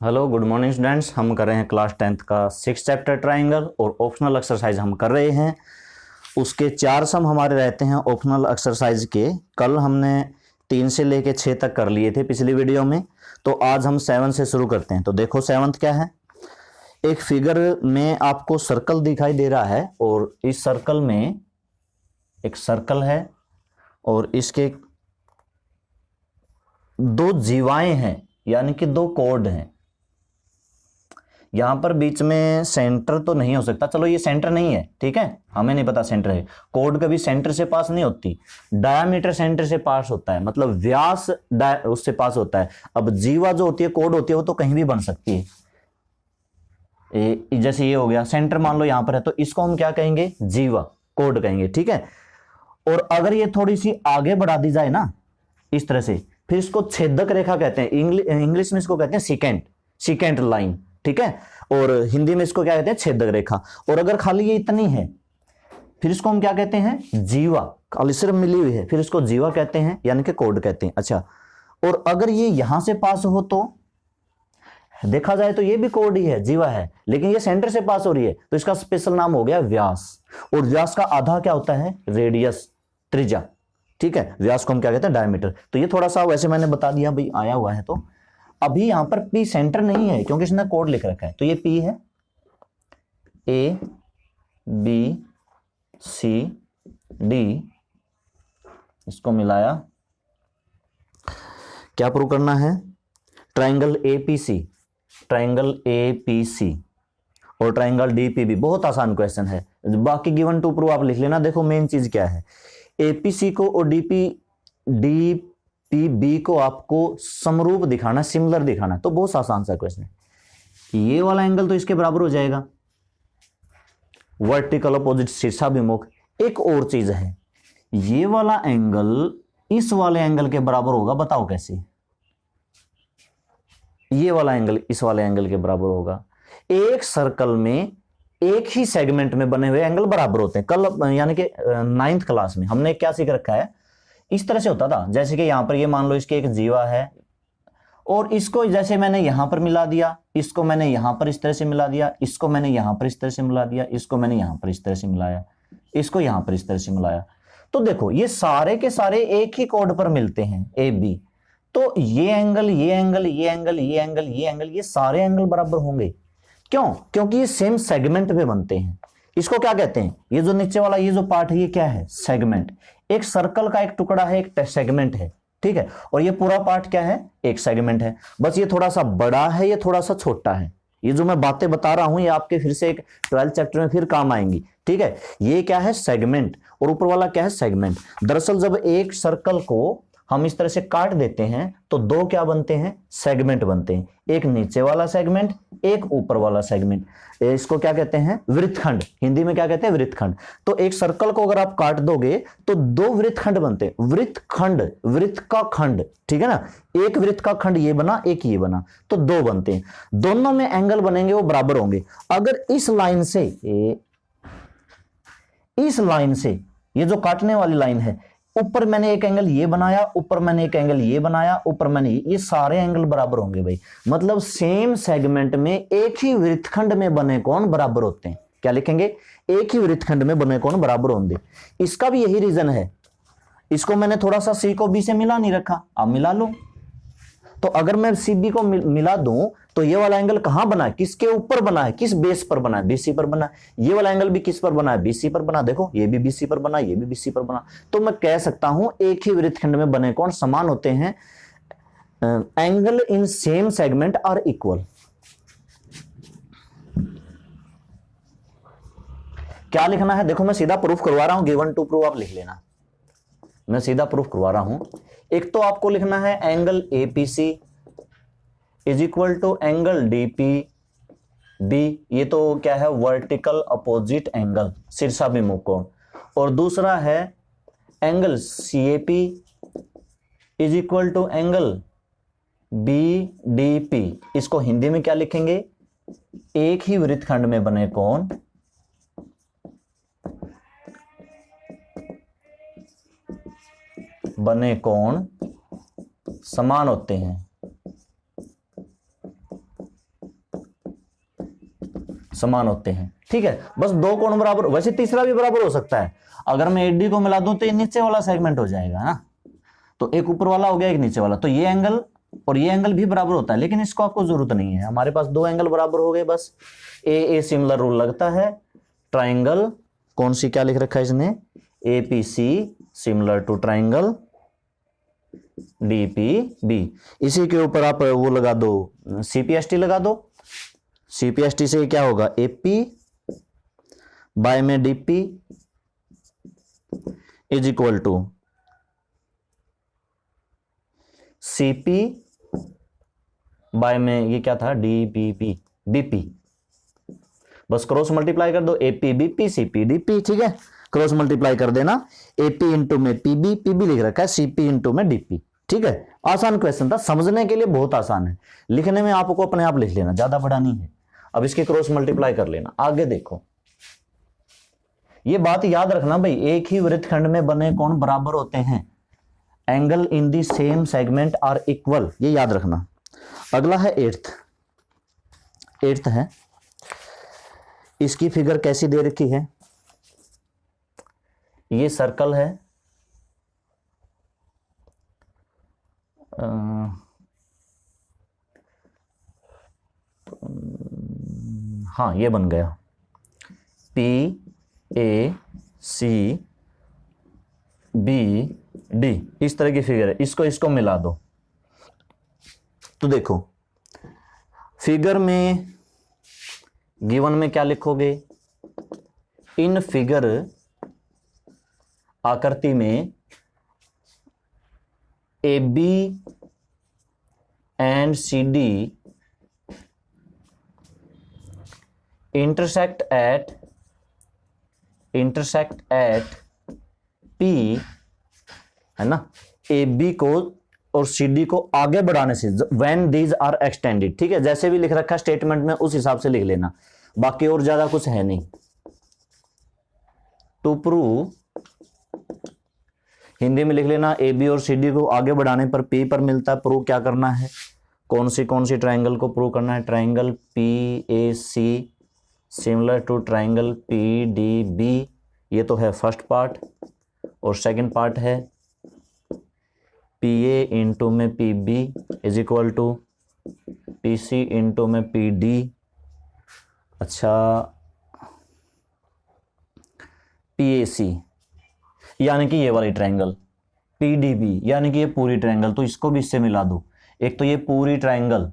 Hello good morning students. हम कर रहे हैं क्लास 10th का 6 चैप्टर ट्राइंगल और ऑप्शनल एक्सरसाइज हम कर रहे हैं। उसके 4 सम हमारे रहते हैं ऑप्शनल एक्सरसाइज के। कल हमने 3 से लेके 6 तक कर लिए थे पिछली वीडियो में, तो आज हम 7 से शुरू करते हैं। तो देखो 7th क्या है। एक फिगर में आपको सर्कल दिखाई दे रहा है और इस सर्कल में एक सर्कल है और इसके 2 जीवाएं हैं, यानी कि 2 कोड हैं। यहां पर बीच में सेंटर तो नहीं हो सकता, चलो ये सेंटर नहीं है, ठीक है, हमें नहीं पता सेंटर है। कोड कभी सेंटर से पास नहीं होती, डायामीटर सेंटर से पास होता है, मतलब व्यास उससे पास होता है। अब जीवा जो होती है, कोड होती है, वो तो कहीं भी बन सकती है। जैसे ये हो गया सेंटर, मान लो यहां पर है, तो इसको हम क्या कहेंगे, जीवा कोड कहेंगे, ठीक है। और अगर ये थोड़ी सी आगे बढ़ा दी जाए ना इस तरह से, फिर इसको छेदक रेखा कहते हैं। इंग्लिश में इसको कहते हैं सिकेंट लाइन, ठीक है। और हिंदी में इसको क्या कहते हैं, छेदक रेखा। और अगर खाली ये इतनी है, फिर इसको हम क्या कहते हैं, जीवा। खाली सिर्फ मिली हुई है, फिर इसको जीवा कहते हैं, यानी कि कोड कहते हैं। अच्छा, और अगर ये यहां से पास हो तो देखा जाए तो ये भी कोड ही है, जीवा है, लेकिन ये सेंटर से पास हो रही है, तो इसका स्पेशल नाम हो गया व्यास। और व्यास का आधा क्या होता है, रेडियस, त्रिज्या, ठीक है। व्यास को हम क्या कहते हैं, डायमीटर। तो ये थोड़ा सा वैसे मैंने बता दिया भाई, आया हुआ है। तो अभी यहां पर पी सेंटर नहीं है क्योंकि इसने कोड लिख रखा है, तो ये पी है, ए बी सी डी, इसको मिलाया, क्या प्रूव करना है, ट्राइंगल एपीसी, ट्राइंगल एपीसी और ट्राइंगल डीपीबी। बहुत आसान क्वेश्चन है, बाकी गिवन टू प्रूव आप लिख लेना। देखो मेन चीज क्या है, एपीसी को और डीपीबी को आपको समरूप दिखाना, सिमिलर दिखाना, तो बहुत आसान सा क्वेश्चन है। ये वाला एंगल तो इसके बराबर हो जाएगा, वर्टिकल अपोजिट शीर्षाभिमुख। एक और चीज है, ये वाला एंगल इस वाले एंगल के बराबर होगा, बताओ कैसे। ये वाला एंगल इस वाले एंगल के बराबर होगा। एक सर्कल में एक ही सेगमेंट में बने हुए एंगल बराबर होते हैं। कल यानी कि 9th क्लास में हमने क्या सीख रखा है, इस तरह से होता था, जैसे कि यहां पर ये मान लो इसके एक जीवा है और इसको जैसे मैंने यहां पर मिला दिया, इसको मैंने यहां पर इस तरह से मिला दिया, इसको मैंने यहां पर इस तरह से मिला दिया, इसको मैंने यहां पर इस तरह से मिलाया, इसको यहां पर इस तरह से मिलाया। तो देखो ये सारे के सारे एक ही कोड पर मिलते हैं, ए बी। तो ये एंगल, ये एंगल, ये एंगल, ये एंगल, ये एंगल, ये सारे एंगल बराबर होंगे। क्यों? क्योंकि ये सेम सेगमेंट पे बनते हैं। इसको क्या कहते हैं, ये जो नीचे वाला ये जो पार्ट है, ये क्या है, सेगमेंट। एक सर्कल का एक टुकड़ा है, एक सेगमेंट है, ठीक है। और ये पूरा पार्ट क्या है, एक सेगमेंट है। बस ये थोड़ा सा बड़ा है, ये थोड़ा सा छोटा है। ये जो मैं बातें बता रहा हूं, ये आपके फिर से एक 12th चैप्टर में फिर काम आएंगी, ठीक है। ये क्या है, सेगमेंट, और ऊपर वाला क्या है, सेगमेंट। दरअसल जब एक सर्कल को हम इस तरह से काट देते हैं तो 2 क्या बनते हैं, सेगमेंट बनते हैं। एक नीचे वाला सेगमेंट, एक ऊपर वाला सेगमेंट। इसको क्या कहते हैं, वृत्तखंड। हिंदी में क्या कहते हैं, वृत्तखंड। तो एक सर्कल को अगर आप काट दोगे तो 2 वृत्तखंड बनते हैं। वृत्तखंड, वृत्त का खंड, ठीक है ना। एक वृत्त का खंड ये बना, एक ये बना, तो 2 बनते हैं। दोनों में एंगल बनेंगे, वो बराबर होंगे। अगर इस लाइन से, इस लाइन से, ये जो काटने वाली लाइन है, ऊपर मैंने एक एंगल ये बनाया, ऊपर मैंने एक एंगल ये बनाया, ऊपर मैंने ये सारे एंगल बराबर होंगे भाई। मतलब सेम सेगमेंट में एक ही वृत्तखंड में बने कोण बराबर होते हैं। क्या लिखेंगे, एक ही वृत्तखंड में बने कोण बराबर होंगे। इसका भी यही रीजन है। इसको मैंने थोड़ा सा सी को बी से मिला नहीं रखा, अब मिला लो। तो अगर मैं सी बी को मिला दूं तो ये वाला एंगल कहां बना है, किसके ऊपर बना है, किस बेस पर बना है, बीसी पर बना है। ये वाला एंगल भी किस पर बना है, बीसी पर बना। देखो ये भी बीसी पर बना, ये भी बीसी पर बना। तो मैं कह सकता हूं एक ही वृत्तखंड में बने कोण समान होते हैं। Angle in same segment are equal. क्या लिखना है, देखो मैं सीधा प्रूफ करवा रहा हूं, गिवन टू प्रूफ आप लिख लेना, मैं सीधा प्रूफ करवा रहा हूं। एक तो आपको लिखना है angle APC is equal to angle DP B. ये तो क्या है, वर्टिकल अपोजिट एंगल, शीर्षाभिमुख कोण। और दूसरा है angle CAP is equal to angle BDP. इसको हिंदी में क्या लिखेंगे, एक ही वृत्तखंड में बने कोण समान होते हैं। समान होते हैं। ठीक है, बस दो कोण बराबर, वैसे तीसरा भी बराबर हो सकता है। अगर मैं AD को मिला दूं तो ये नीचे वाला सेगमेंट हो जाएगा ना, तो एक ऊपर वाला हो गया, एक नीचे वाला, तो ये एंगल और ये एंगल भी बराबर होता है, लेकिन इसको आपको जरूरत नहीं है, हमारे पास दो एंगल बराबर हो गए बस। ए सिमिलर रूल लगता है, ट्राइंगल कौन सी क्या लिख रखा है इसने, APC similar to triangle DPB। इसी के ऊपर आप वो लगा दो, CPST लगा दो। CPST से क्या होगा, AP बाय में DP is equal to CP by में ये क्या था, DPP BP। बस क्रॉस मल्टीप्लाई कर दो, AP BP CP DP। ठीक है, क्रॉस मल्टीप्लाई कर देना, AP इंटू में PB लिख रखा है, CP इंटू में DP। ठीक है, आसान क्वेश्चन था, समझने के लिए बहुत आसान है, लिखने में आपको अपने आप लिख लेना, ज्यादा बड़ा नहीं है। अब इसके क्रॉस मल्टीप्लाई कर लेना। आगे देखो, ये बात याद रखना भाई, एक ही वृत्तखंड में बने कोण बराबर होते हैं, angle in the same segment are equal, ये याद रखना। अगला है एट्थ है, इसकी फिगर कैसी दे रखी है, ये सर्कल है, हाँ ये बन गया, PACBD, इस तरह की फिगर है, इसको मिला दो। तो देखो फिगर में गिवन में क्या लिखोगे, इन फिगर आकृति में AB and CD intersect at P, है ना, AB को और CD को आगे बढ़ाने से, when these are extended। ठीक है, जैसे भी लिख रखा है स्टेटमेंट में उस हिसाब से लिख लेना, बाकी और ज्यादा कुछ है नहीं। टू प्रूव, हिंदी में लिख लेना, AB और CD को आगे बढ़ाने पर P पर मिलता है। प्रूव क्या करना है, कौन सी ट्राइंगल को प्रूव करना है, triangle PAC similar to triangle PDB, ये तो है फर्स्ट पार्ट, और सेकंड पार्ट है PA इंटू में PB is equal to PC into में PD। अच्छा, PAC यानी कि ये वाली ट्राइंगल, PDB यानी कि ये पूरी ट्राइंगल, तो इसको भी इससे मिला दो, एक तो ये पूरी ट्राइंगल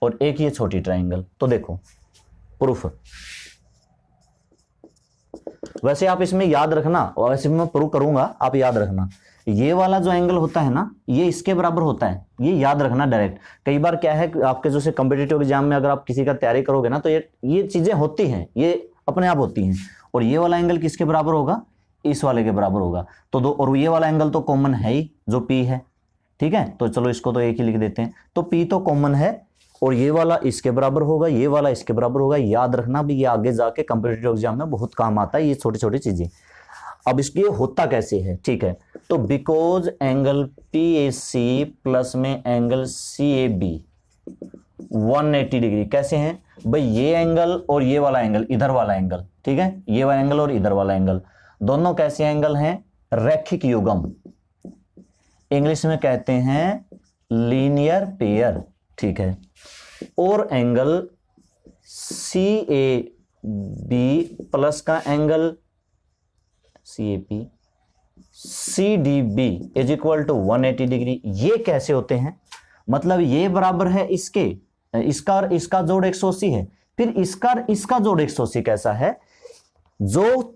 और एक ये छोटी ट्राइंगल। तो देखो प्रूफ, वैसे आप इसमें याद रखना, और वैसे मैं प्रूव करूंगा, आप याद रखना, ये वाला जो एंगल होता है ना, ये इसके बराबर होता है, ये याद रखना डायरेक्ट। कई बार क्या है, आपके जैसे कॉम्पिटिटिव एग्जाम में अगर आप किसी का तैयारी करोगे ना, तो ये चीजें होती हैं, ये अपने आप होती हैं। और ये वाला एंगल किसके बराबर होगा, इस वाले के बराबर होगा, तो दो, और ये वाला एंगल तो कॉमन है ही, जो P है। ठीक है, तो चलो इसको तो एक ही लिख देते हैं, तो P तो कॉमन है, और ये वाला इसके बराबर होगा, ये वाला इसके बराबर होगा। याद रखना भी, ये आगे जाके कॉम्पिटिटिव एग्जाम में बहुत काम आता है, ये छोटी छोटी चीजें। अब इसके होता कैसे है, ठीक है, तो बिकॉज एंगल PAC प्लस में एंगल CAB 180 डिग्री कैसे हैं भाई, ये एंगल और ये वाला एंगल, इधर वाला एंगल, ठीक है, ये वाला एंगल और इधर वाला एंगल, दोनों कैसे एंगल हैं, रैखिक युग्म, इंग्लिश में कहते हैं लीनियर पेयर। ठीक है, और एंगल CAB प्लस का angle CAP CDB is equal to 180 degree, ये कैसे होते हैं, मतलब ये बराबर है इसके, इसका जोड़ 180 है, फिर इसका जोड़ 180 कैसा है, जो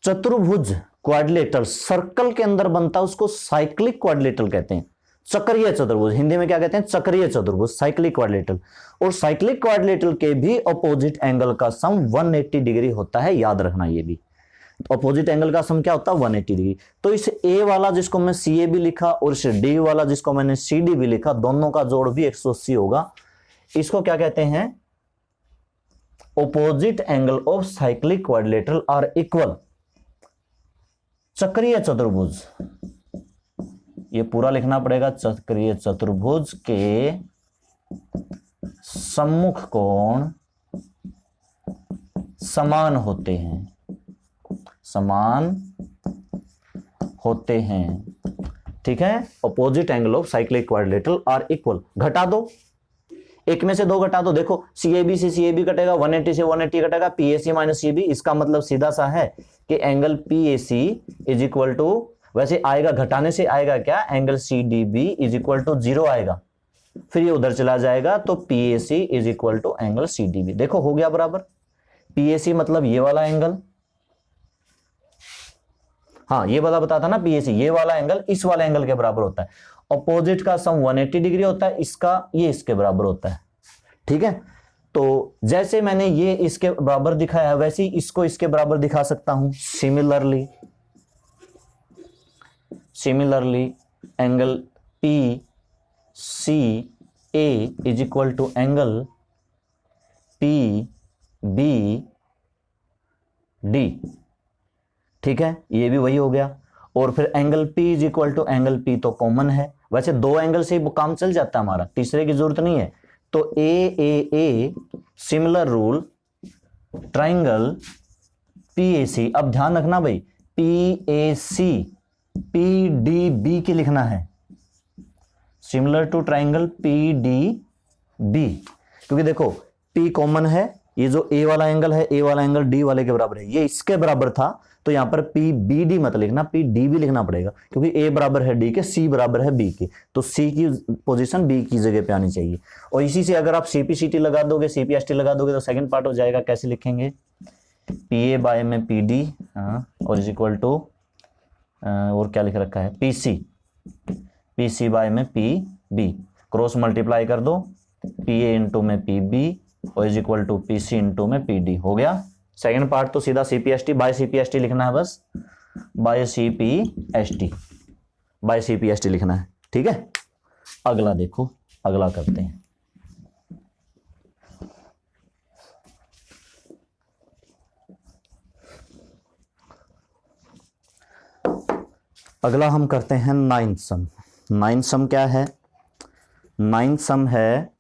चतुर्भुज क्वाड्रिलेटरल सर्कल के अंदर बनता है उसको साइक्लिक क्वाड्रिलेटरल कहते हैं, चक्रीय चतुर्भुज, हिंदी में क्या कहते हैं, चक्रीय चतुर्भुज, साइक्लिक क्वाड्रिलेटरल। और साइक्लिक क्वाड्रिलेटरल के भी अपोजिट एंगल का सम 180 डिग्री होता है, याद रखना, ये भी अपोजिट एंगल का सम क्या होता है, 180 डिग्री। तो इस A वाला जिसको मैं CAB लिखा और इस D वाला जिसको मैंने CDB लिखा, दोनों का जोड़ भी 180 होगा। इसको क्या कहते हैं, opposite angle of cyclic quadrilateral are equal, चक्रीय चतुर्भुज, ये पूरा लिखना पड़ेगा, चक्रीय चतुर्भुज के सम्मुख कोण समान होते हैं, समान होते हैं, ठीक है। Opposite angle of cyclic quadrilateral are equal. घटा दो, एक में से दो घटा दो, देखो CAB से CAB कटेगा, 180 से 180 कटेगा, PAC माइनस CB। इसका मतलब सीधा सा है कि angle PAC is equal to, वैसे आएगा घटाने से आएगा क्या, angle CDB is equal to 0 आएगा, फिर ये उधर चला जाएगा तो PAC is equal to angle CDB। देखो हो गया बराबर। PAC मतलब ये वाला एंगल, हाँ ये वाला बता था ना PAC, ये वाला एंगल इस वाले एंगल के बराबर होता है। अपोजिट का सम 180 डिग्री होता है, इसका ये इसके बराबर होता है, ठीक है। तो जैसे मैंने ये इसके बराबर दिखाया है वैसे ही इसको इसके बराबर दिखा सकता हूं। Similarly angle PCA is equal to angle PBD, ठीक है, ये भी वही हो गया। और फिर angle P is equal to angle P तो कॉमन है, वैसे दो एंगल से ही काम चल जाता है हमारा, तीसरे की जरूरत नहीं है। तो AAA similar rule triangle PAC। अब ध्यान रखना भाई, PAC PDB की लिखना है, सिमिलर टू ट्राइंगल PDB, क्योंकि देखो P कॉमन है, ये जो A वाला एंगल है, A वाला एंगल D वाले के बराबर है, ये इसके बराबर था, तो यहां पर PBD मत लिखना, PDB लिखना पड़ेगा, क्योंकि A बराबर है D के, C बराबर है B के, तो C की पोजीशन B की जगह पे आनी चाहिए। और इसी से अगर आप CPCT लगा दोगे, CPST लगा दोगे तो सेकंड पार्ट हो जाएगा। कैसे लिखेंगे, PA बाय में PD, और इज इक्वल टू, और क्या लिख रखा है, PC बाय में PB, क्रॉस मल्टीप्लाई कर दो, PA इंटू में PB और is equal to PC into में PD। हो गया सेकंड पार्ट। तो सीधा CPST बाय CPST लिखना है, बस बाय CPST लिखना है, ठीक है। अगला देखो, अगला करते हैं। अगला हम करते हैं नाइन्थ सम। नाइन्थ सम क्या है, नाइन्थ सम है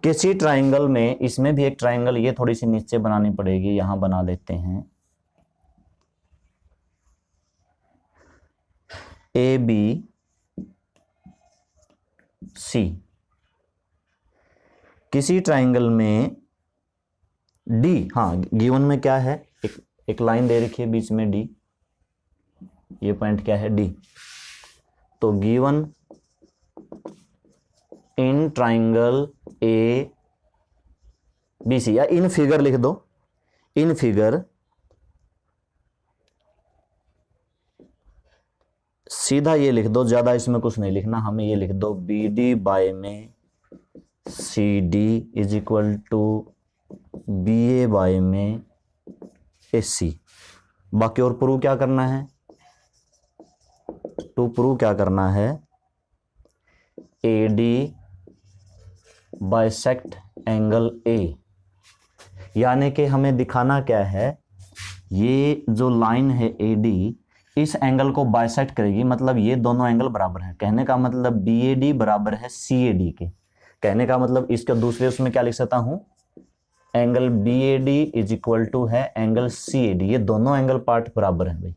किसी ट्राइंगल में, इसमें भी एक ट्राइंगल, ये थोड़ी सी नीचे बनानी पड़ेगी, यहां बना देते हैं, ABC। किसी ट्राइंगल में D, हाँ गिवन में क्या है, एक लाइन दे रखी है बीच में D, ये पॉइंट क्या है D। तो गिवन इन ट्राइंगल ABC, या इन फिगर लिख दो, इन फिगर, सीधा ये लिख दो, ज्यादा इसमें कुछ नहीं लिखना, हमें ये लिख दो BD बाय में CD is equal to BA by में AC। बाकी और प्रूव क्या करना है, टू प्रूव क्या करना है, AD बाइसेक्ट एंगल A, यानी कि हमें दिखाना क्या है, ये जो लाइन है AD इस एंगल को बाइसेक्ट करेगी, मतलब ये दोनों एंगल बराबर हैं। कहने का मतलब BAD बराबर है CAD के, कहने का मतलब इसका दूसरे उसमें क्या लिख सकता हूं, angle BAD is equal to है एंगल CAD, ये दोनों एंगल पार्ट बराबर हैं भाई।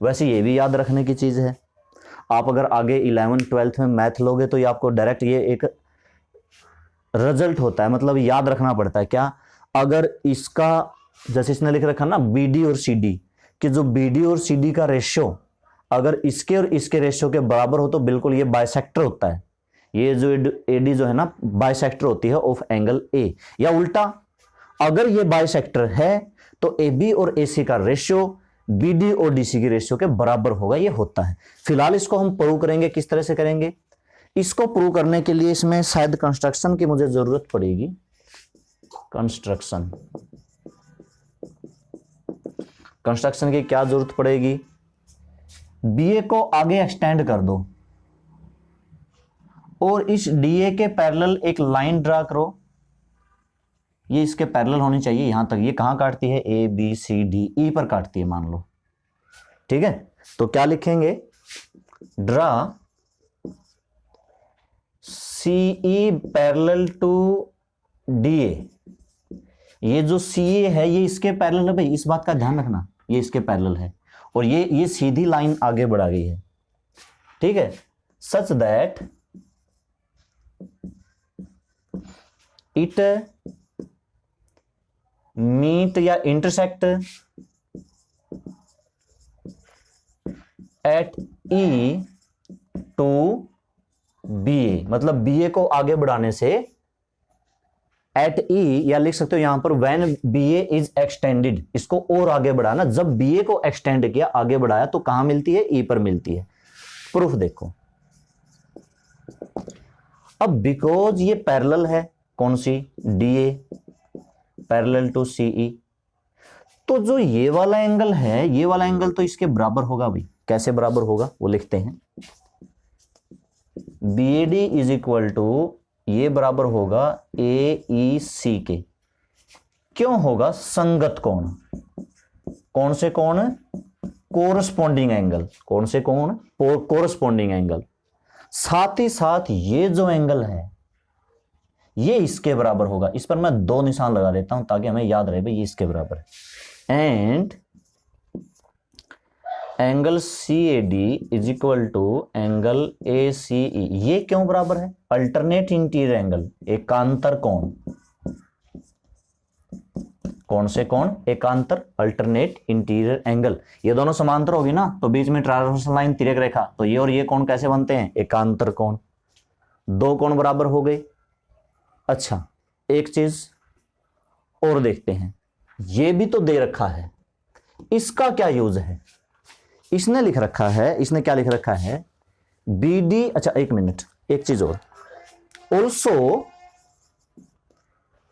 वैसे ये भी याद रखने की चीज है, आप अगर आगे 11th 12th में मैथ लोगे तो ये आपको डायरेक्ट ये एक रिजल्ट होता है, मतलब याद रखना पड़ता है। क्या, अगर इसका जैसे इसने लिख रखा ना BD और CD, कि जो BD और CD का रेशियो अगर इसके और इसके रेशियो के बराबर हो तो बिल्कुल ये बाइसेक्टर होता है। ये जो AD जो है ना बाइसेक्टर होती है ऑफ एंगल A, या उल्टा अगर ये बाइसेक्टर है तो AB और AC का रेशियो BD और DC की रेशियो के बराबर होगा, ये होता है। फिलहाल इसको हम प्रूव करेंगे, किस तरह से करेंगे, इसको प्रूव करने के लिए इसमें शायद कंस्ट्रक्शन की मुझे जरूरत पड़ेगी। कंस्ट्रक्शन की क्या जरूरत पड़ेगी, BA को आगे एक्सटेंड कर दो और इस DA के पैरेलल एक लाइन ड्रा करो, ये इसके पैरेलल होनी चाहिए यहां तक। ये कहां काटती है, ABCDE पर काटती है मान लो, ठीक है। तो क्या लिखेंगे, draw CE parallel to D A, ये जो सी ए है ये इसके पैरेलल है भाई, इस बात का ध्यान रखना, ये इसके पैरेलल है और ये सीधी लाइन आगे बढ़ा गई है, ठीक है, सच दैट इट मीट या intersect at E to B A, मतलब बी ए को आगे बढ़ाने से एट ई, या लिख सकते हो यहां पर when B A is extended, इसको और आगे बढ़ाना, जब बी ए को एक्सटेंड किया आगे बढ़ाया तो कहां मिलती है, ई पर मिलती है। प्रूफ देखो, अब बिकॉज ये पैरेलल है, कौन सी, डी ए पैरेलल टू सी ई, तो जो ये वाला एंगल है, ये वाला एंगल तो इसके बराबर होगा भाई, कैसे बराबर होगा वो लिखते हैं, B A D is equal to, ये बराबर होगा ए ई सी के, क्यों होगा, संगत कोण, कौन से कोण, कोरस्पॉन्डिंग एंगल, कौन से कोण, कोरस्पॉन्डिंग एंगल, साथ ही साथ ये जो एंगल है ये इसके बराबर होगा, इस पर मैं 2 निशान लगा देता हूं ताकि हमें याद रहे भाई ये इसके बराबर है, and angle C A D is equal to angle A C E, ये क्यों बराबर है, अल्टरनेट इंटीरियर एंगल, एकांतर कोण, कौन से कोण, एकांतर अल्टरनेट इंटीरियर एंगल, ये दोनों समांतर होगी ना तो बीच में ट्रांसवर्सल लाइन तिर्यक रेखा, तो ये और ये कोण कैसे बनते हैं, एकांतर कोण, 2 कोण बराबर हो गए। अच्छा एक चीज और देखते हैं, ये भी तो दे रखा है, इसका क्या यूज है, इसने लिख रखा है, इसने क्या लिख रखा है, बी डी, अच्छा एक मिनट, एक चीज और, ऑल्सो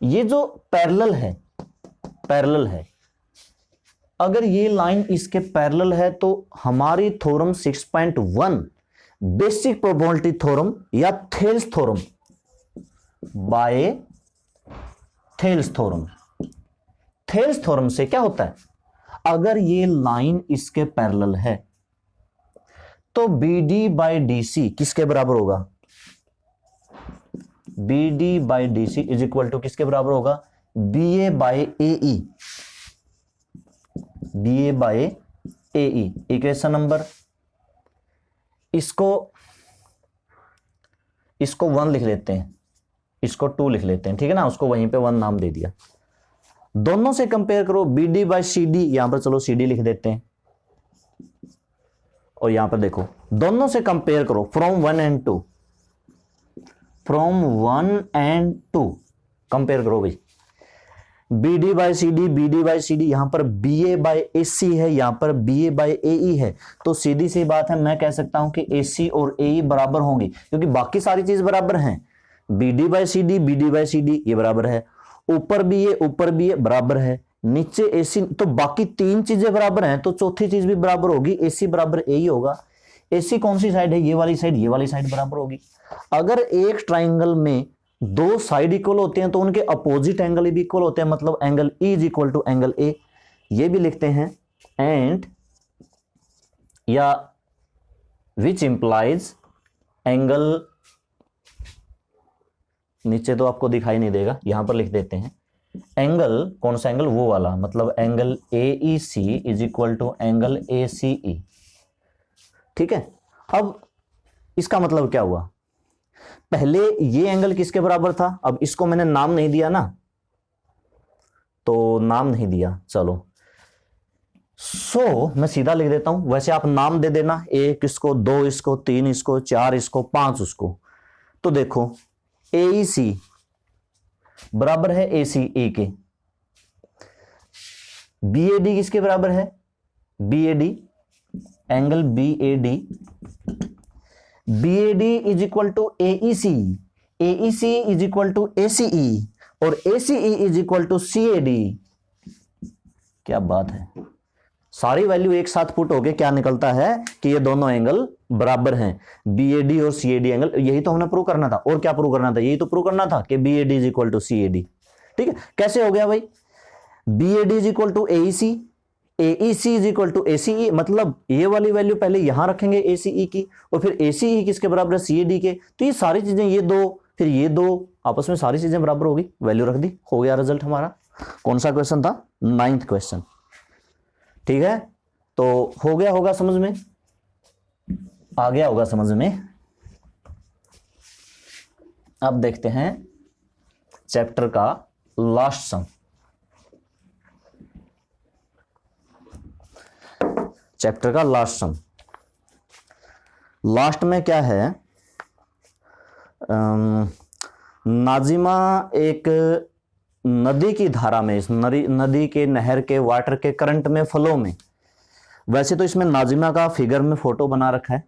ये जो पैरेलल है, अगर ये लाइन इसके पैरेलल है तो हमारी थ्योरम 6.1 बेसिक प्रोबेबिलिटी थ्योरम या Thales theorem by Thales theorem, Thales theorem से क्या होता है, अगर ये लाइन इसके पैरेलल है तो B D by D C किसके बराबर होगा, B D by D C is equal to किसके बराबर होगा, B A by A E, B A by A E. Equation number, इसको 1 लिख लेते हैं, इसको 2 लिख लेते हैं, ठीक है ना, उसको वहीं पे 1 नाम दे दिया। दोनों से कंपेयर करो, B D by C D, यहां पर चलो सी डी लिख देते हैं, और यहां पर देखो दोनों से कंपेयर करो, from 1 and 2, from 1 and 2 compare करो भाई, B D by C D, B D by C D, यहां पर बी ए बाई ए सी है, यहां पर बी ए बाई ए ई है, तो सीधी सी बात है मैं कह सकता हूं कि ए सी और ए ई बराबर होंगी, क्योंकि बाकी सारी चीज बराबर हैं, B D by C D, B D by C D ये बराबर है, ऊपर भी ये बराबर है, नीचे एसी, तो बाकी 3 चीजें बराबर हैं, तो चौथी चीज भी बराबर होगी, एसी बराबर ए ही होगा। एसी कौन सी साइड है, ये वाली साइड बराबर होगी। अगर एक ट्राइंगल में 2 साइड इक्वल होते हैं तो उनके अपोजिट एंगल भी इक्वल होते हैं, मतलब angle E is equal to angle A, ये भी लिखते हैं, एंड या विच इंप्लाइज एंगल, नीचे तो आपको दिखाई नहीं देगा, यहां पर लिख देते हैं एंगल, कौन सा एंगल, वो वाला, मतलब angle A E C is equal to angle A C E, ठीक है। अब इसका मतलब क्या हुआ, पहले ये एंगल किसके बराबर था, अब इसको मैंने नाम नहीं दिया ना, तो नाम नहीं दिया, चलो मैं सीधा लिख देता हूं, वैसे आप नाम दे देना, 1 इसको, 2 इसको, 3 इसको, 4 इसको, 5 उसको। तो देखो AEC बराबर है ACE के, BAD किसके बराबर है, BAD, angle BAD is equal to AEC, AEC is equal to ACE, और ACE is equal to CAD। क्या बात है, सारी वैल्यू एक साथ पुट होके क्या निकलता है कि ये दोनों एंगल बराबर हैं, BAD और CAD एंगल। यही तो हमने प्रूव करना था, और क्या प्रूव करना था, यही तो प्रूव करना था कि BAD is equal to CAD। ठीक है, कैसे हो गया भाई, BAD is equal to AEC, AEC is equal to ACE, मतलब ये वाली वैल्यू पहले यहां रखेंगे ACE की, और फिर ACE किसके बराबर है, CAD के। तो ये सारी चीजें, ये 2 फिर ये दो आपस में सारी चीजें बराबर होगी, वैल्यू रख दी, हो गया रिजल्ट हमारा। कौन सा क्वेश्चन था? 9th question. ठीक है, तो हो गया होगा समझ में, आ गया होगा समझ में। अब देखते हैं चैप्टर का लास्ट सम। चैप्टर का लास्ट सम, लास्ट में क्या है, नाजिमा एक नदी की धारा में, इस नदी के, नहर के, वाटर के करंट में, फ्लो में, वैसे तो इसमें नाजिमा का फिगर में फोटो बना रखा है,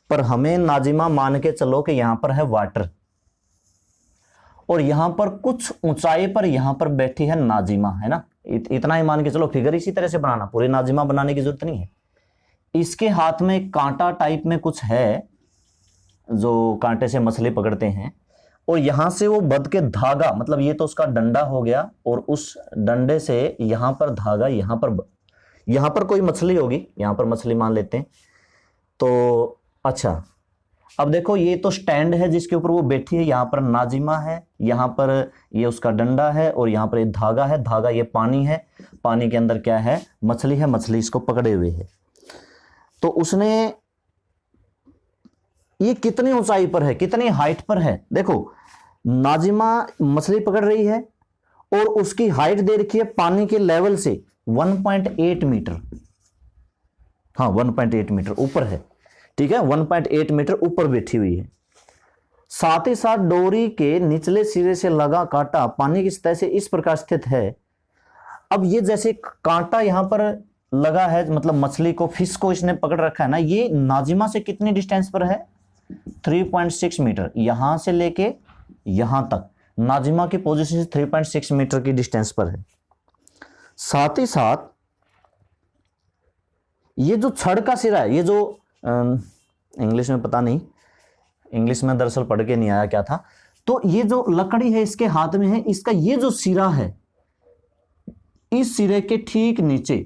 पर हमें नाजिमा मान के चलो कि यहां पर है वाटर, और यहां पर कुछ ऊंचाई पर यहां पर बैठी है नाजिमा, है ना, इतना ही मान के चलो। फिगर इसी तरह से बनाना, पूरी नाजिमा बनाने की जरूरत नहीं है। इसके हाथ में एक कांटा टाइप में कुछ है, जो कांटे से मछली पकड़ते हैं, और यहां से वो बध के धागा, मतलब ये तो उसका डंडा हो गया, और उस डंडे से यहां पर धागा, यहां पर कोई मछली होगी, यहां पर मछली मान लेते हैं। तो अच्छा, अब देखो ये तो स्टैंड है जिसके ऊपर वो बैठी है, यहां पर नाजिमा है, यहां पर ये उसका डंडा है, और यहां पर ये धागा है, धागा ये पानी है, पानी के अंदर क्या है? मछली है, मछली इसको पकड़े हुए है। तो उसने, ये कितनी ऊंचाई पर है, कितनी हाइट पर है? देखो नाजिमा मछली पकड़ रही है, और उसकी हाइट दे रखी है पानी के लेवल से 1.8 मीटर, हाँ 1.8 मीटर ऊपर है, ठीक है, 1.8 मीटर ऊपर बैठी हुई है। साथ ही साथ डोरी के निचले सिरे से लगा कांटा पानी की सतह से इस प्रकार स्थित है। अब ये जैसे कांटा यहां पर लगा है, मतलब मछली को, फिश को इसने पकड़ रखा है ना, ये नाजिमा से कितनी डिस्टेंस पर है? 3.6 मीटर, यहां से लेके यहां तक नाजिमा की पोजीशन से 3.6 मीटर की डिस्टेंस पर है। साथ ही साथ ये जो छड़ का सिरा है, ये जो इंग्लिश में पता नहीं, इंग्लिश में दरअसल पढ़ के नहीं आया क्या था, तो ये जो लकड़ी है इसके हाथ में है, इसका ये जो सिरा है, इस सिरे के ठीक नीचे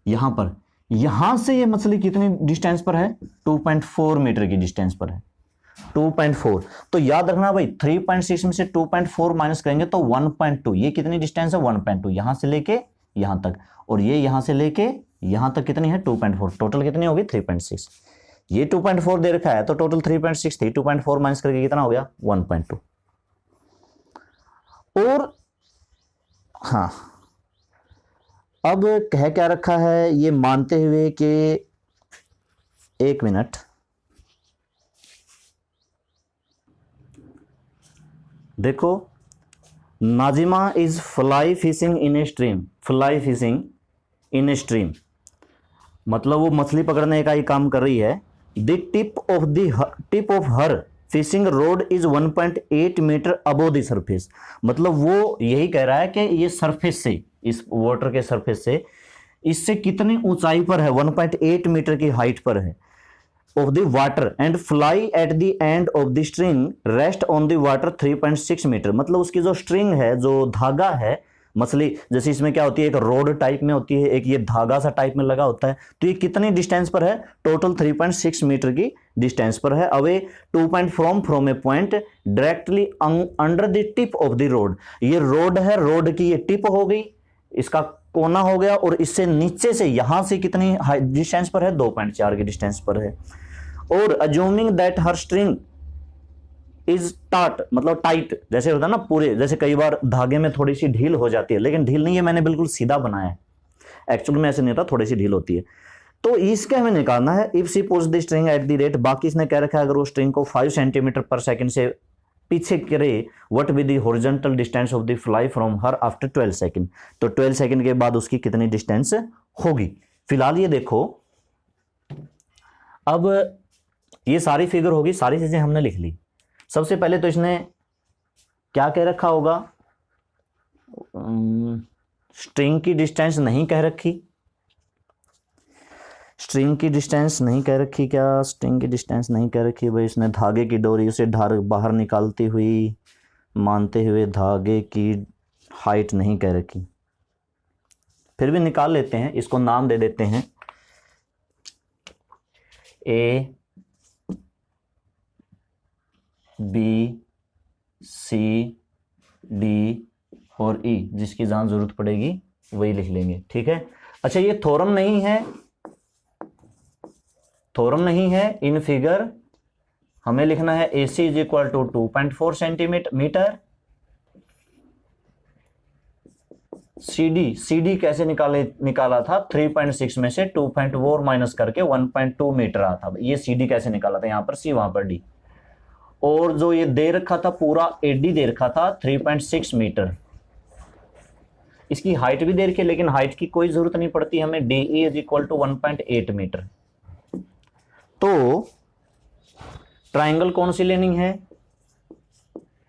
यहां पर, यहां से ये मछली कितनी डिस्टेंस पर है? 2.4 मीटर की डिस्टेंस पर है, 2.4। तो याद रखना भाई, 3.6 में से 2.4 माइनस करेंगे तो 1.2, ये कितनी डिस्टेंस है? 1.2, यहां से लेके यहां तक, और ये यहां से लेके यहां तक कितनी है? 2.4, टोटल कितनी होगी? 3.6। ये 2.4 दे रखा है, तो टोटल 3.6 थी, 2.4 माइनस करके कितना हो गया? 1.2। और हाँ, अब कह क्या रखा है, ये मानते हुए कि, एक मिनट, देखो, Nazima is fly fishing in a stream, fly fishing in a stream, मतलब वो मछली पकड़ने का ही काम कर रही है। The tip of her fishing rod is 1.8 metre above the surface, मतलब वो यही कह रहा है कि ये सरफेस से, इस वाटर के सरफेस से, इससे कितनी ऊंचाई पर है? 1.8 मीटर की हाइट पर है। Of the water and fly at the end of the string rest on the water 3.6 metre, मतलब उसकी जो स्ट्रिंग है, जो धागा है, मछली जैसे इसमें क्या होती है, एक रोड टाइप में होती है, एक ये धागा सा टाइप में लगा होता है, तो ये कितनी डिस्टेंस पर है? टोटल 3.6 मीटर की डिस्टेंस पर है, away 2 from A point directly under the tip of the road. ये रोड है, रोड की ये टिप हो गई, इसका कोना हो गया, और इससे नीचे से यहां से कितनी डिस्टेंस पर है? 2.4 की डिस्टेंस पर है। और assuming that her string is टाट, मतलब टाइट, जैसे होता है ना पूरे, जैसे कई बार धागे में थोड़ी सी ढील हो जाती है, लेकिन ढील नहीं है, मैंने बिल्कुल सीधा बनाया है, एक्चुअल में ऐसे नहीं होता, थोड़ी सी ढील होती है। तो इसके हमें निकालना है, if she puts the string at the rate, बाकी इसने कह रखा है अगर वो स्ट्रिंग को 5 सेंटीमीटर पर सेकंड से पीछे करे, what with the horizontal distance of the fly from her after 12 second, तो 12 सेकंड के बाद उसकी कितनी डिस्टेंस होगी। फिलहाल ये देखो, अब ये सारी फिगर होगी, सारी चीजें हमने लिख ली। सबसे पहले तो इसने क्या कह रखा होगा? स्ट्रिंग की डिस्टेंस नहीं कह रखी, स्ट्रिंग की डिस्टेंस नहीं कह रखी, क्या स्ट्रिंग की डिस्टेंस नहीं कह रखी भाई? इसने धागे की डोरी उसे बाहर निकालती हुई मानते हुए धागे की हाइट नहीं कह रखी, फिर भी निकाल लेते हैं, इसको नाम दे देते हैं A B सी, डी और ई, जिसकी जहां जरूरत पड़ेगी वही लिख लेंगे, ठीक है। अच्छा, ये थ्योरम नहीं है, थ्योरम नहीं है। इन फिगर हमें लिखना है AC is equal to 2.4 centimetre. CD कैसे निकाला था, 3.6 में से 2.4 माइनस करके 1.2 मीटर आता था। ये CD कैसे निकाला था, यहां पर C वहां पर D। और जो ये दे रखा था पूरा AD दे रखा था 3.6 मीटर। इसकी हाइट भी दे रखी है, लेकिन हाइट की कोई जरूरत नहीं पड़ती हमें, DE is equal to 1.8 metre. तो ट्राइंगल कौन सी लेनी है,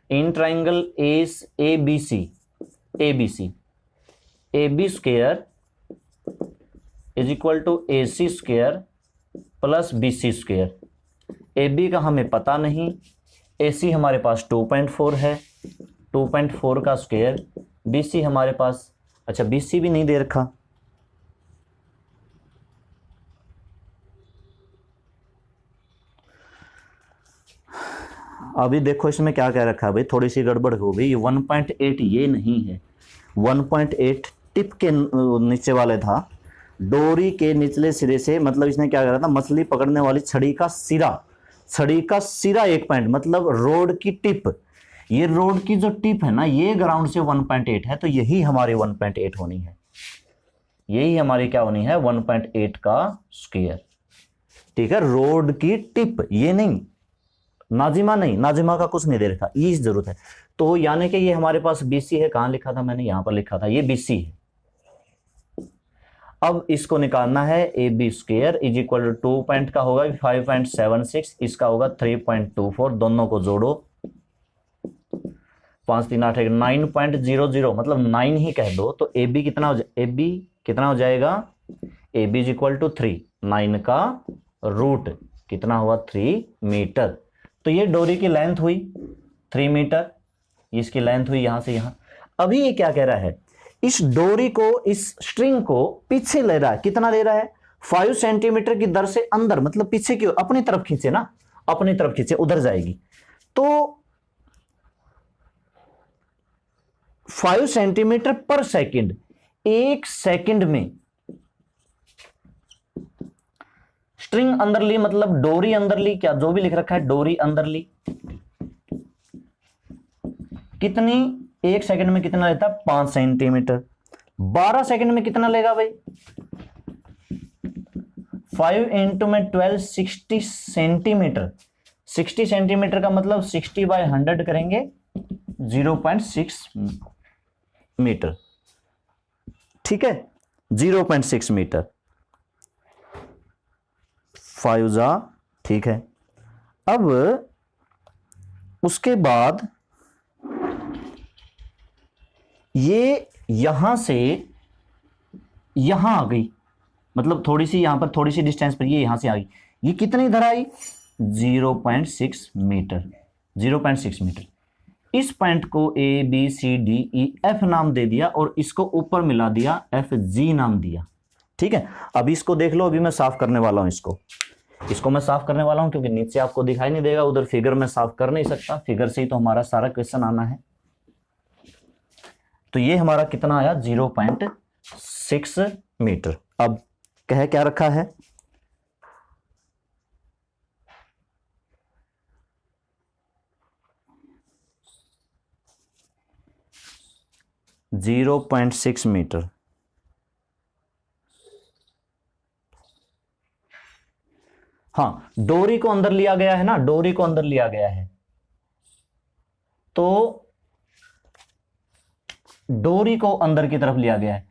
in triangle ABC AB square is equal to AC square plus BC square. AB का हमें पता नहीं, AC हमारे पास 2.4 है, 2.4 का स्क्वायर, BC हमारे पास, अच्छा BC भी नहीं दे रखा। अभी देखो इसमें क्या कह रखा है भाई, थोड़ी सी गड़बड़ हो गई। 1.8 ये नहीं है, 1.8 टिप के नीचे वाले था, डोरी के निचले सिरे से, मतलब इसने क्या करा था, मछली पकड़ने वाली छड़ी का सिरा 1 पॉइंट, मतलब रोड की टिप। ये रोड की जो टिप है ना, ये ग्राउंड से 1.8 है, तो यही हमारी 1.8 होनी है, यही हमारी क्या होनी है, 1.8 का स्क्वायर, ठीक है। रोड की टिप, ये नहीं, नाजिमा नहीं, नाजिमा का कुछ नहीं दे रखा, ये जरूरत है। तो यानी कि ये हमारे पास BC है, कहां लिखा था मैंने, यहां पर लिखा था, ये BC है। अब इसको निकालना है, AB square is equal to 2 point का होगा 5.76, इसका होगा 3.24, दोनों को जोड़ो, 5 3 8 9.00, मतलब 9 ही कह दो, तो AB कितना हो जाएगा, AB इज इक्वल टू 3, 9 का रूट कितना हुआ, 3 मीटर। तो ये डोरी की लेंथ हुई 3 मीटर, इसकी लेंथ हुई यहां से यहां। अभी ये क्या कह रहा है, इस डोरी को, इस स्ट्रिंग को पीछे ले रहा है, कितना ले रहा है, 5 सेंटीमीटर की दर से अंदर, मतलब पीछे की अपनी तरफ खींचे ना, अपनी तरफ खींचे, उधर जाएगी। तो 5 सेंटीमीटर पर सेकंड, 1 सेकंड में स्ट्रिंग अंदर ली, मतलब डोरी अंदर ली, क्या जो भी लिख रखा है डोरी अंदर ली, कितनी, 1 सेकंड में कितना लेता है, 5 सेंटीमीटर। 12 सेकंड में कितना लेगा भाई, 5 इंटू में 12, 60 सेंटीमीटर। 60 सेंटीमीटर का मतलब 60/100 करेंगे, 0.6 मीटर, ठीक है, 0.6 मीटर, 5 जा, ठीक है। अब उसके बाद ये यहां से यहां आ गई, मतलब थोड़ी सी यहां पर, थोड़ी सी डिस्टेंस पर, ये यहां से आ गई, ये कितनी इधर आई, 0.6 मीटर, 0.6 मीटर। इस पॉइंट को ABCDEF नाम दे दिया और इसको ऊपर मिला दिया, FG नाम दिया, ठीक है। अभी इसको देख लो, अभी मैं साफ करने वाला हूं, इसको मैं साफ करने वाला हूं, क्योंकि नीचे आपको दिखाई नहीं देगा, उधर फिगर में साफ कर नहीं सकता, फिगर से ही तो हमारा सारा क्वेश्चन आना है। तो ये हमारा कितना आया, 0.6 मीटर। अब कह क्या रखा है, .6 मीटर। हाँ, डोरी को अंदर लिया गया है ना, डोरी को अंदर लिया गया है, तो डोरी को अंदर की तरफ लिया गया है।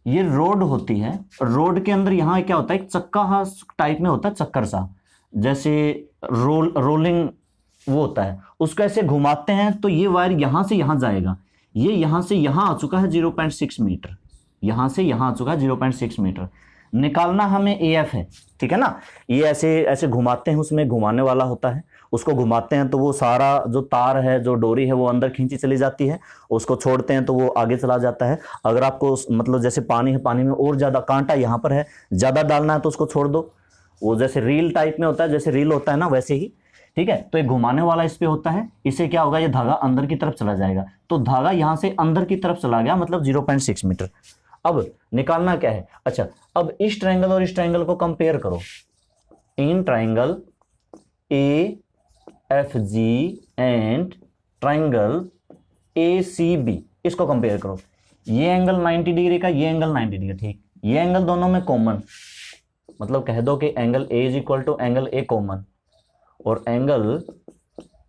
ये रोड होती है, रोड के अंदर यहां क्या होता है, एक चक्का टाइप में होता है, चक्कर सा, जैसे रोलिंग वो होता है, उसको ऐसे घुमाते हैं तो ये वायर यहां से यहां जाएगा, ये यहां से यहां आ चुका है 0.6 मीटर, यहां से यहां आ चुका है 0.6 मीटर। निकालना हमें AF है, ठीक है ना। ये ऐसे ऐसे घुमाते हैं, उसमें घुमाने वाला होता है, उसको घुमाते हैं तो वो सारा जो तार है, जो डोरी है, वो अंदर खींची चली जाती है, उसको छोड़ते हैं तो वो आगे चला जाता है। अगर आपको मतलब जैसे पानी है, पानी में और ज्यादा कांटा यहाँ पर है, ज्यादा डालना है तो उसको छोड़ दो, वो जैसे रील टाइप में होता है, जैसे रील होता है ना वैसे ही, ठीक है, तो एक घुमाने वाला इस पे होता है, इससे क्या होगा, ये धागा अंदर की तरफ चला जाएगा, तो धागा यहां से अंदर की तरफ चला गया, मतलब 0.6 मीटर। अब निकालना क्या है, अच्छा अब इस ट्रायंगल और इस ट्रायंगल को कंपेयर करो, in triangle AFG and triangle ACB, इसको कंपेयर करो, ये एंगल 90 डिग्री का, ये एंगल 90 डिग्री, ठीक, ये एंगल दोनों में कॉमन, मतलब कह दो कि angle A is equal to angle A common, और angle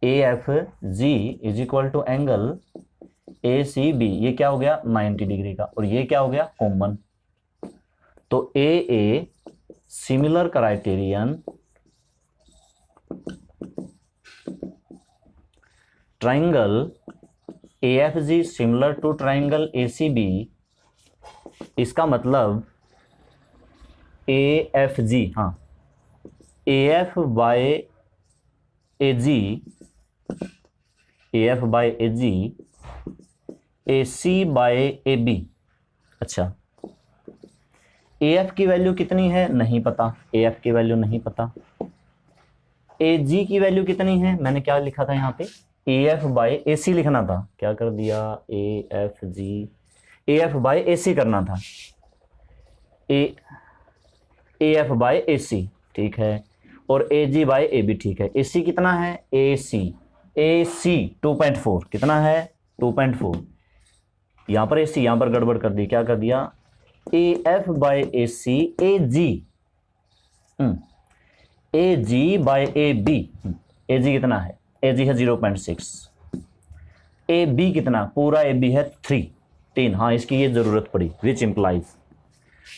AFG is equal to angle ACB, ये क्या हो गया 90 डिग्री का, और ये क्या हो गया कॉमन। तो AA similar criterion triangle AFG similar to triangle ACB, इसका मतलब AFG, हाँ AF by AG, AF by AG, AC by AB। अच्छा AF की वैल्यू कितनी है नहीं पता, AF की वैल्यू नहीं पता, AG की वैल्यू कितनी है, मैंने क्या लिखा था यहाँ पे AF बाय AC लिखना था, क्या कर दिया AFG, AF बाय AC करना था, AF बाय AC, ठीक है, और AG बाय AB, ठीक है। AC कितना है, AC 2.4, कितना है 2.4, यहाँ पर AC, यहाँ पर गड़बड़ कर दी, क्या कर दिया AF by AC, AG by AB, AG कितना है, AG है 0.6, AB कितना, पूरा AB है 3, हाँ इसकी ये जरूरत पड़ी, विच इंप्लाइज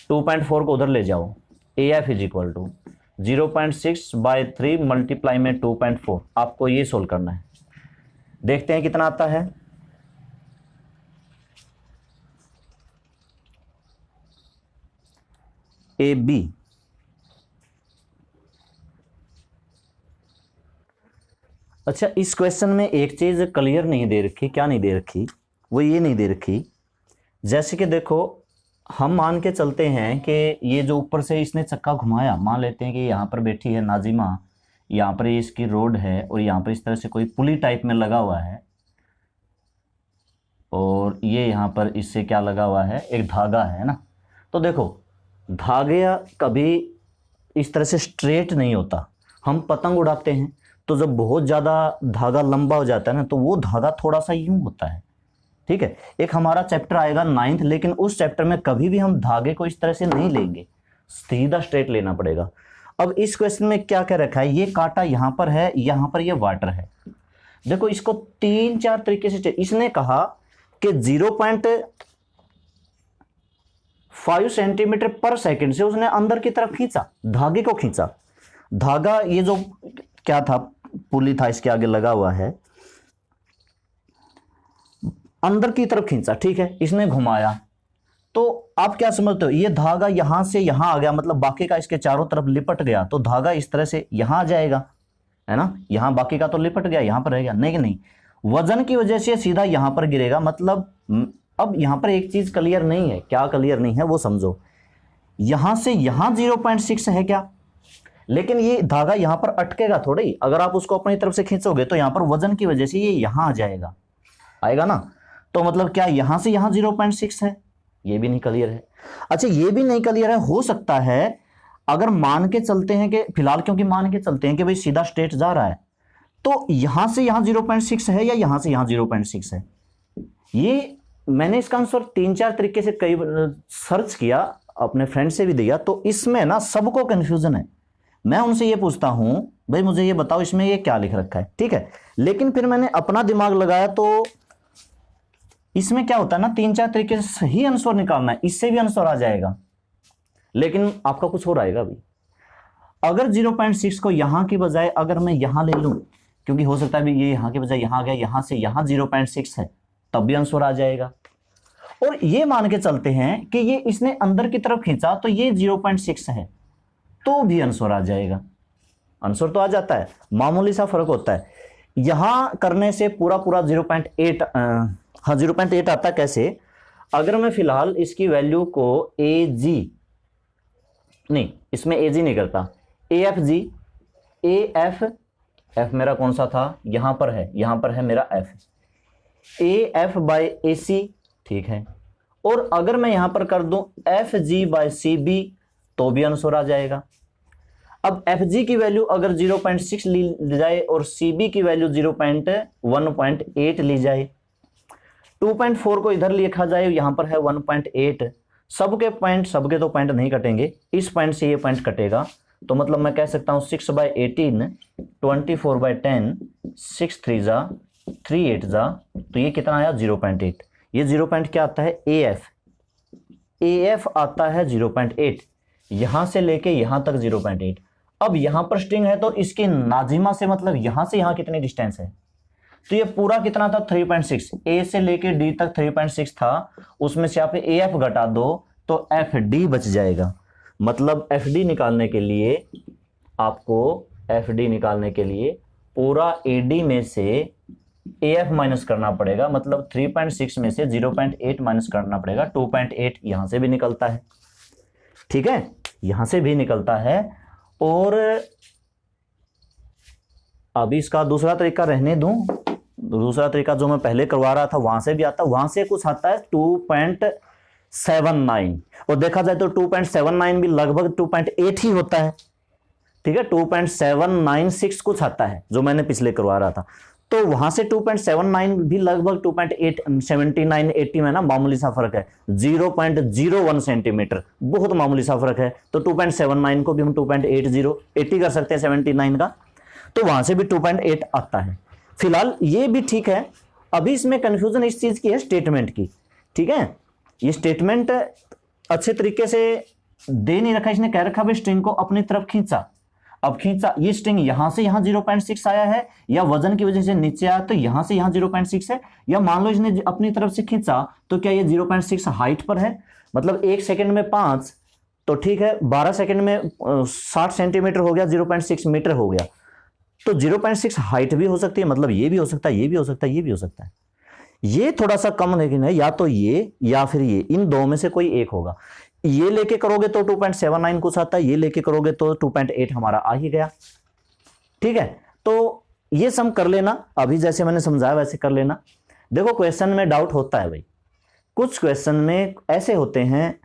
2.4 को उधर ले जाओ, AF is equal to 0.6 by 3 multiply में 2.4, आपको ये सोल्व करना है, देखते हैं कितना आता है। AB अच्छा, इस क्वेश्चन में एक चीज क्लियर नहीं दे रखी, क्या नहीं दे रखी, वो ये नहीं दे रखी, जैसे कि देखो हम मान के चलते हैं कि ये जो ऊपर से इसने चक्का घुमाया, मान लेते हैं कि यहाँ पर बैठी है नाजिमा, यहाँ पर इसकी रोड है और यहाँ पर इस तरह से कोई पुली टाइप में लगा हुआ है, और ये यहाँ पर इससे क्या लगा हुआ है, एक धागा है ना। तो देखो धागे कभी इस तरह से स्ट्रेट नहीं होता, हम पतंग उड़ाते हैं तो जब बहुत ज़्यादा धागा लंबा हो जाता है ना, तो वो धागा थोड़ा सा यूं होता है, ठीक है। एक हमारा चैप्टर आएगा 9th, लेकिन उस चैप्टर में कभी भी हम धागे को इस तरह से नहीं लेंगे, सीधा स्ट्रेट लेना पड़ेगा। अब इस क्वेश्चन में क्या क्या रखा है, ये कांटा यहाँ पर है, यहाँ पर ये वाटर है, देखो इसको 3-4 तरीके से, इसने कहा कि 0.5 सेंटीमीटर पर सेकंड से उसने अंदर की तरफ खींचा, धागे को खींचा, धागा ये जो क्या था, पुली था इसके आगे लगा हुआ है, अंदर की तरफ खींचा, ठीक है, इसने घुमाया, तो आप क्या समझते हो, ये धागा यहां से यहां आ गया, मतलब बाकी का इसके चारों तरफ लिपट गया, तो धागा इस तरह से यहां आ जाएगा, है ना, यहां बाकी का तो लिपट गया, यहां पर रह गया, नहीं कि नहीं, वजन की वजह से सीधा यहां पर गिरेगा, मतलब अब यहां पर एक चीज क्लियर नहीं है, क्या क्लियर नहीं है वो समझो, यहां से यहां 0.6 है क्या, लेकिन ये धागा यहां पर अटकेगा थोड़ी, अगर आप उसको अपनी तरफ से खींचोगे तो यहां पर वजन की वजह से ये यहां आ जाएगा, आएगा ना, तो मतलब क्या यहां से यहां 0.6 है, ये भी नहीं क्लियर है। अच्छा ये भी नहीं क्लियर है, हो सकता है अगर मान के चलते हैं कि फिलहाल, क्योंकि मान के चलते हैं कि भाई सीधा स्ट्रेट जा रहा है, तो यहां से यहां 0.6 है या यहां से यहां 0.6 है, ये मैंने इसका आंसर 3-4 तरीके से कई सर्च किया, अपने फ्रेंड से भी दिया, तो इसमें ना सबको कंफ्यूजन है, मैं उनसे ये पूछता हूं भाई मुझे ये बताओ इसमें ये क्या लिख रखा है, ठीक है, लेकिन फिर मैंने अपना दिमाग लगाया, तो इसमें क्या होता है ना, 3-4 तरीके से सही आंसर निकालना है, इससे भी आंसर आ जाएगा, लेकिन आपका कुछ और आएगा भी। अगर 0.6 को यहां की बजाय अगर मैं यहां ले लूं, क्योंकि हो सकता है भी ये यहां के बजाय यहां आ गया, यहां से यहां 0.6 है, तब भी आंसर आ जाएगा। और ये मान के चलते हैं कि ये इसने अंदर की तरफ खींचा, तो ये 0.6 है, तो भी आंसर आ जाएगा, आंसर तो आ जाता है, मामूली सा फर्क होता है, यहां करने से पूरा 0.8, हाँ 0.8 आता कैसे, अगर मैं फिलहाल इसकी वैल्यू को AG नहीं, इसमें AG नहीं करता, AFG, AF एफ मेरा कौन सा था, यहां पर है, यहां पर है मेरा F, A F by A C, ठीक है। और अगर मैं यहां पर कर दूं F G by C B तो भी आंसर आ जाएगा। अब एफ जी की वैल्यू अगर 0.6 ली जाए और सी बी की वैल्यू 0.1.8 ली जाए, 2.4 को इधर लिखा जाए, यहां पर है 1.8, सबके तो पॉइंट नहीं कटेंगे, इस पॉइंट से ये पॉइंट कटेगा, तो मतलब मैं कह सकता हूं 6/18, 24/10, 6 3 जा 3 8 जा, तो ये कितना आया 0.8। ये 0. क्या आता है, ए एफ आता है 0.8, यहां से लेके यहां तक 0.8। अब यहां पर स्ट्रिंग है तो इसकी नाजिमा से मतलब यहां से यहां कितनी डिस्टेंस है, तो ये पूरा कितना था 3.6, ए से लेके डी तक 3.6 था, उसमें से आप ए एफ घटा दो तो एफ डी बच जाएगा। मतलब एफ डी निकालने के लिए आपको, एफ डी निकालने के लिए पूरा ए डी में से ए एफ माइनस करना पड़ेगा, मतलब 3.6 में से 0.8 माइनस करना पड़ेगा, 2.8 यहां से भी निकलता है, ठीक है, यहां से भी निकलता है। और अभी इसका दूसरा तरीका रहने दूं, दूसरा तरीका जो मैं पहले करवा रहा था वहां से भी आता, वहां से कुछ आता है 2.79, और देखा जाए तो 2.79 भी लगभग 2.8 ही होता है, ठीक है, 2.796 कुछ आता है जो मैंने पिछले करवा रहा था, तो वहां से 2.79 भी लगभग 2.879 80 में ना मामूली सा फर्क है, 0.01 सेंटीमीटर, बहुत मामूली सा फर्क है। तो 2.79 को भी हम 2.80 कर सकते हैं 79 का, तो वहां से भी 2.8 आता है। फिलहाल ये भी ठीक है। अभी इसमें कंफ्यूजन इस चीज की है, स्टेटमेंट की, ठीक है, ये स्टेटमेंट अच्छे तरीके से दे नहीं रखा, इसने कह रखा भाई स्ट्रिंग को अपनी तरफ खींचा। अब खींचा, ये स्ट्रिंग यहां से यहां 0.6 आया है, या वजन की वजह से नीचे आया तो यहां से यहां 0.6 है, या मान लो इसने अपनी तरफ से खींचा तो क्या ये 0.6 हाइट पर है, मतलब 1 सेकंड में 5, तो ठीक है, 12 सेकंड में 60 सेंटीमीटर हो गया, 0.6 मीटर हो गया, तो 0.6 हाइट भी हो सकती है, मतलब ये भी हो सकता है, ये भी हो सकता है, ये भी हो सकता है। ये थोड़ा सा कम लेकिन है, या तो ये या फिर ये, इन दो में से कोई एक होगा। ये लेके करोगे तो 2.79 कुछ आता है, ये लेके करोगे तो 2.8 हमारा आ ही गया, ठीक है। तो ये सम कर लेना, अभी जैसे मैंने समझाया वैसे कर लेना। देखो क्वेश्चन में डाउट होता है भाई, कुछ क्वेश्चन में ऐसे होते हैं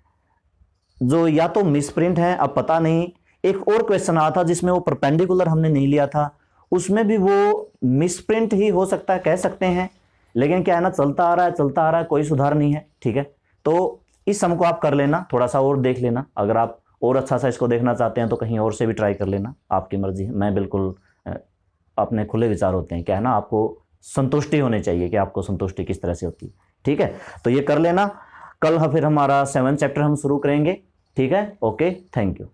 जो या तो मिसप्रिंट है, अब पता नहीं। एक और क्वेश्चन आया था जिसमें वो परपेंडिकुलर हमने नहीं लिया था, उसमें भी वो मिसप्रिंट ही हो सकता है, कह सकते हैं, लेकिन क्या है ना, चलता आ रहा है, कोई सुधार नहीं है, ठीक है। तो इस सम को आप कर लेना, थोड़ा सा और देख लेना, अगर आप और अच्छा सा इसको देखना चाहते हैं तो कहीं और से भी ट्राई कर लेना, आपकी मर्जी है। मैं बिल्कुल अपने खुले विचार होते हैं, क्या है ना, आपको संतुष्टि होनी चाहिए कि आपको संतुष्टि किस तरह से होती है, ठीक है। तो ये कर लेना, कल फिर हमारा 7th चैप्टर हम शुरू करेंगे, ठीक है। Okay, thank you.